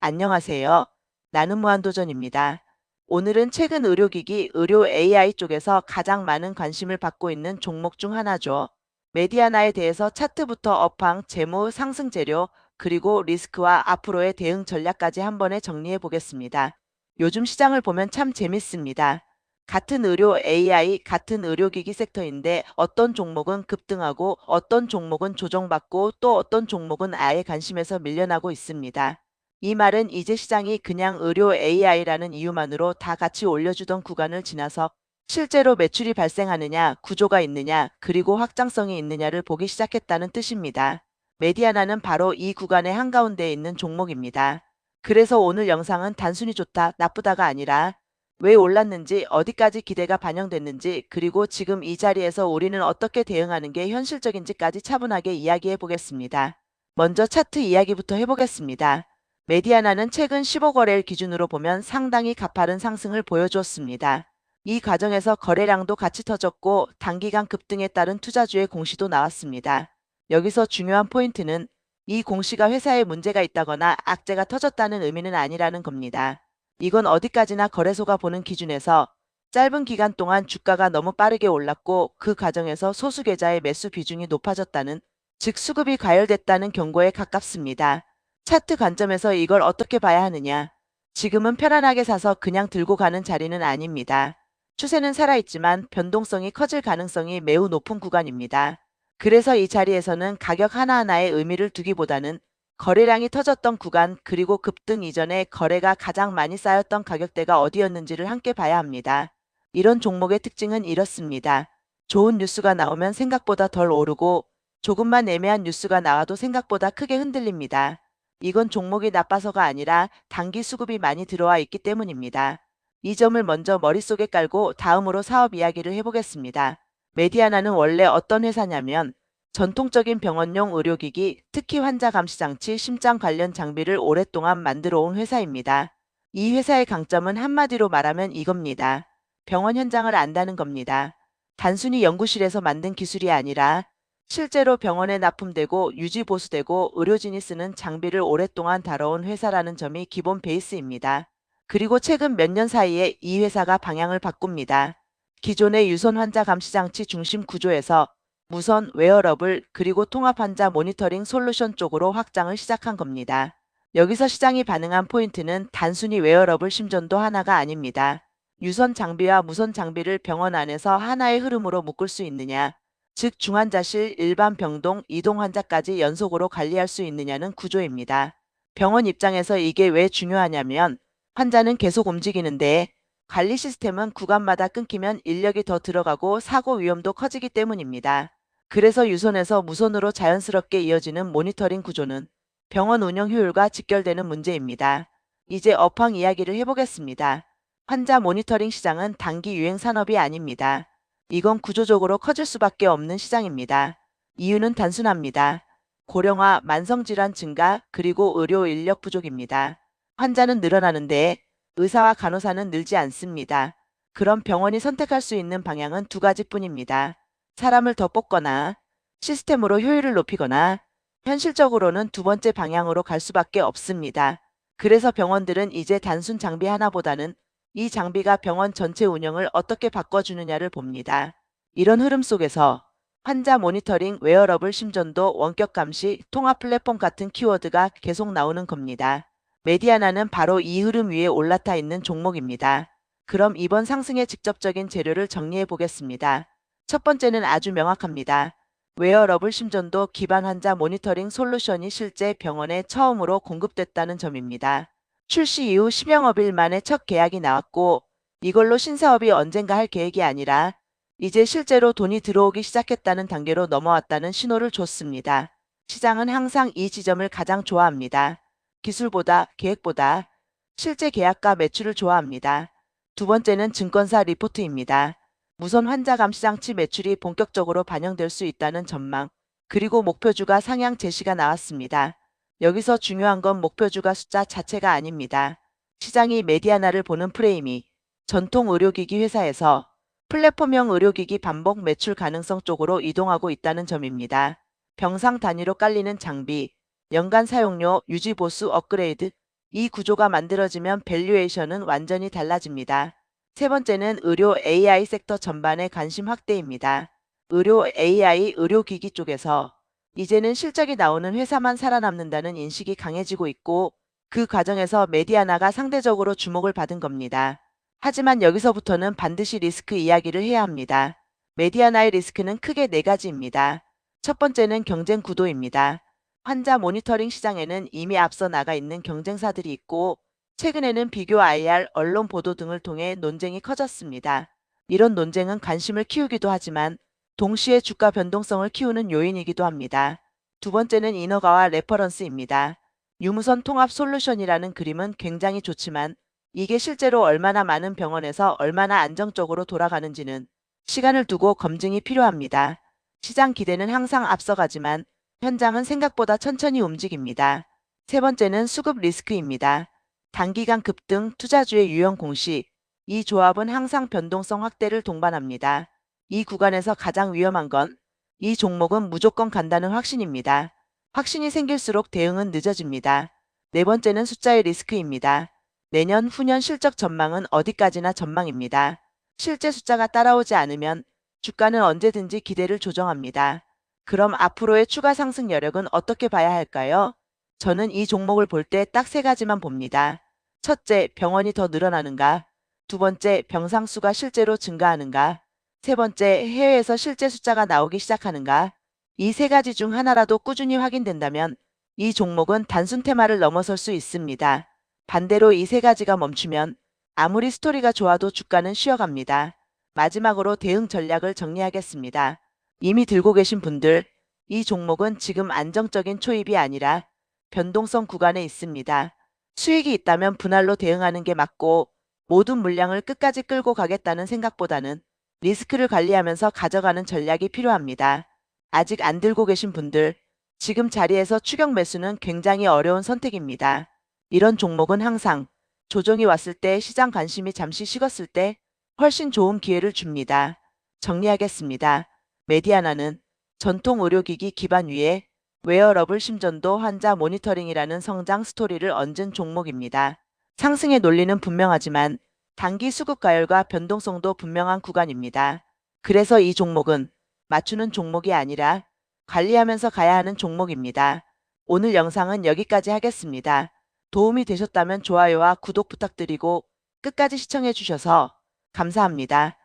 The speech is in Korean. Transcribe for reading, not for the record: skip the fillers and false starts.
안녕하세요. 나는 무한도전입니다. 오늘은 최근 의료기기, 의료 AI 쪽에서 가장 많은 관심을 받고 있는 종목 중 하나죠. 메디아나에 대해서 차트부터 업황, 재무, 상승 재료, 그리고 리스크와 앞으로의 대응 전략까지 한 번에 정리해 보겠습니다. 요즘 시장을 보면 참 재밌습니다. 같은 의료 AI, 같은 의료기기 섹터인데 어떤 종목은 급등하고 어떤 종목은 조정받고 또 어떤 종목은 아예 관심에서 밀려나고 있습니다. 이 말은 이제 시장이 그냥 의료 AI라는 이유만으로 다 같이 올려주던 구간을 지나서 실제로 매출이 발생하느냐, 구조가 있느냐, 그리고 확장성이 있느냐를 보기 시작했다는 뜻입니다. 메디아나는 바로 이 구간의 한가운데에 있는 종목입니다. 그래서 오늘 영상은 단순히 좋다, 나쁘다가 아니라 왜 올랐는지, 어디까지 기대가 반영됐는지, 그리고 지금 이 자리에서 우리는 어떻게 대응하는 게 현실적인지까지 차분하게 이야기해 보겠습니다. 먼저 차트 이야기부터 해보겠습니다. 메디아나는 최근 15거래일 기준으로 보면 상당히 가파른 상승을 보여주었습니다. 이 과정에서 거래량도 같이 터졌고 단기간 급등에 따른 투자주의 공시도 나왔습니다. 여기서 중요한 포인트는 이 공시가 회사에 문제가 있다거나 악재가 터졌다는 의미는 아니라는 겁니다. 이건 어디까지나 거래소가 보는 기준에서 짧은 기간 동안 주가가 너무 빠르게 올랐고 그 과정에서 소수 계좌의 매수 비중이 높아졌다는, 즉 수급이 과열됐다는 경고에 가깝습니다. 차트 관점에서 이걸 어떻게 봐야 하느냐? 지금은 편안하게 사서 그냥 들고 가는 자리는 아닙니다. 추세는 살아있지만 변동성이 커질 가능성이 매우 높은 구간입니다. 그래서 이 자리에서는 가격 하나하나에 의미를 두기보다는 거래량이 터졌던 구간, 그리고 급등 이전에 거래가 가장 많이 쌓였던 가격대가 어디였는지를 함께 봐야 합니다. 이런 종목의 특징은 이렇습니다. 좋은 뉴스가 나오면 생각보다 덜 오르고 조금만 애매한 뉴스가 나와도 생각보다 크게 흔들립니다. 이건 종목이 나빠서가 아니라 단기 수급이 많이 들어와 있기 때문입니다. 이 점을 먼저 머릿속에 깔고 다음으로 사업 이야기를 해보겠습니다. 메디아나는 원래 어떤 회사냐면 전통적인 병원용 의료기기, 특히 환자 감시 장치, 심장 관련 장비를 오랫동안 만들어 온 회사입니다. 이 회사의 강점은 한마디로 말하면 이겁니다. 병원 현장을 안다는 겁니다. 단순히 연구실에서 만든 기술이 아니라 실제로 병원에 납품되고 유지 보수되고 의료진이 쓰는 장비를 오랫동안 다뤄온 회사라는 점이 기본 베이스입니다. 그리고 최근 몇 년 사이에 이 회사가 방향을 바꿉니다. 기존의 유선 환자 감시 장치 중심 구조에서 무선, 웨어러블, 그리고 통합 환자 모니터링 솔루션 쪽으로 확장을 시작한 겁니다. 여기서 시장이 반응한 포인트는 단순히 웨어러블 심전도 하나가 아닙니다. 유선 장비와 무선 장비를 병원 안에서 하나의 흐름으로 묶을 수 있느냐, 즉 중환자실, 일반 병동, 이동 환자까지 연속으로 관리할 수 있느냐는 구조입니다. 병원 입장에서 이게 왜 중요하냐면 환자는 계속 움직이는데 관리 시스템은 구간마다 끊기면 인력이 더 들어가고 사고 위험도 커지기 때문입니다. 그래서 유선에서 무선으로 자연스럽게 이어지는 모니터링 구조는 병원 운영 효율과 직결되는 문제입니다. 이제 업황 이야기를 해보겠습니다. 환자 모니터링 시장은 단기 유행 산업이 아닙니다. 이건 구조적으로 커질 수밖에 없는 시장입니다. 이유는 단순합니다. 고령화, 만성질환 증가, 그리고 의료 인력 부족입니다. 환자는 늘어나는데 의사와 간호사는 늘지 않습니다. 그럼 병원이 선택할 수 있는 방향은 두 가지뿐입니다. 사람을 더 뽑거나 시스템으로 효율을 높이거나, 현실적으로는 두 번째 방향으로 갈 수밖에 없습니다. 그래서 병원들은 이제 단순 장비 하나보다는 이 장비가 병원 전체 운영을 어떻게 바꿔주느냐를 봅니다. 이런 흐름 속에서 환자 모니터링, 웨어러블 심전도, 원격 감시, 통합 플랫폼 같은 키워드가 계속 나오는 겁니다. 메디아나는 바로 이 흐름 위에 올라타 있는 종목입니다. 그럼 이번 상승의 직접적인 재료를 정리해 보겠습니다. 첫 번째는 아주 명확합니다. 웨어러블 심전도 기반 환자 모니터링 솔루션이 실제 병원에 처음으로 공급됐다는 점입니다. 출시 이후 10영업일 만에 첫 계약이 나왔고 이걸로 신사업이 언젠가 할 계획이 아니라 이제 실제로 돈이 들어오기 시작했다는 단계로 넘어왔다는 신호를 줬습니다. 시장은 항상 이 지점을 가장 좋아합니다. 기술보다 계획보다 실제 계약과 매출을 좋아합니다. 두 번째는 증권사 리포트입니다. 무선 환자 감시 장치 매출이 본격적으로 반영될 수 있다는 전망, 그리고 목표주가 상향 제시가 나왔습니다. 여기서 중요한 건 목표주가 숫자 자체가 아닙니다. 시장이 메디아나를 보는 프레임이 전통 의료기기 회사에서 플랫폼형 의료기기 반복 매출 가능성 쪽으로 이동하고 있다는 점입니다. 병상 단위로 깔리는 장비, 연간 사용료, 유지보수, 업그레이드, 이 구조가 만들어지면 밸류에이션은 완전히 달라집니다. 세 번째는 의료 AI 섹터 전반의 관심 확대입니다. 의료 AI 의료기기 쪽에서 이제는 실적이 나오는 회사만 살아남는다는 인식이 강해지고 있고 그 과정에서 메디아나가 상대적으로 주목을 받은 겁니다. 하지만 여기서부터는 반드시 리스크 이야기를 해야 합니다. 메디아나의 리스크는 크게 네 가지입니다. 첫 번째는 경쟁 구도입니다. 환자 모니터링 시장에는 이미 앞서 나가 있는 경쟁사들이 있고 최근에는 비교 IR, 언론 보도 등을 통해 논쟁이 커졌습니다. 이런 논쟁은 관심을 키우기도 하지만 동시에 주가 변동성을 키우는 요인이기도 합니다. 두 번째는 인허가와 레퍼런스입니다. 유무선 통합 솔루션이라는 그림은 굉장히 좋지만 이게 실제로 얼마나 많은 병원에서 얼마나 안정적으로 돌아가는지는 시간을 두고 검증이 필요합니다. 시장 기대는 항상 앞서가지만 현장은 생각보다 천천히 움직입니다. 세 번째는 수급 리스크입니다. 단기간 급등, 투자주의 유형 공시. 이 조합은 항상 변동성 확대를 동반합니다. 이 구간에서 가장 위험한 건 이 종목은 무조건 간다는 확신입니다. 확신이 생길수록 대응은 늦어집니다. 네 번째는 숫자의 리스크입니다. 내년, 후년 실적 전망은 어디까지나 전망입니다. 실제 숫자가 따라오지 않으면 주가는 언제든지 기대를 조정합니다. 그럼 앞으로의 추가 상승 여력은 어떻게 봐야 할까요? 저는 이 종목을 볼 때 딱 세 가지만 봅니다. 첫째, 병원이 더 늘어나는가? 두 번째, 병상 수가 실제로 증가하는가? 세 번째, 해외에서 실제 숫자가 나오기 시작하는가? 이 세 가지 중 하나라도 꾸준히 확인된다면 이 종목은 단순 테마를 넘어설 수 있습니다. 반대로 이 세 가지가 멈추면 아무리 스토리가 좋아도 주가는 쉬어갑니다. 마지막으로 대응 전략을 정리하겠습니다. 이미 들고 계신 분들, 이 종목은 지금 안정적인 초입이 아니라 변동성 구간에 있습니다. 수익이 있다면 분할로 대응하는 게 맞고 모든 물량을 끝까지 끌고 가겠다는 생각보다는 리스크를 관리하면서 가져가는 전략이 필요합니다. 아직 안 들고 계신 분들, 지금 자리에서 추격 매수는 굉장히 어려운 선택입니다. 이런 종목은 항상 조정이 왔을 때 시장 관심이 잠시 식었을 때 훨씬 좋은 기회를 줍니다. 정리하겠습니다. 메디아나는 전통 의료기기 기반 위에 웨어러블 심전도 환자 모니터링이라는 성장 스토리를 얹은 종목입니다. 상승의 논리는 분명하지만 단기 수급 가열과 변동성도 분명한 구간입니다. 그래서 이 종목은 맞추는 종목이 아니라 관리하면서 가야 하는 종목입니다. 오늘 영상은 여기까지 하겠습니다. 도움이 되셨다면 좋아요와 구독 부탁드리고 끝까지 시청해 주셔서 감사합니다.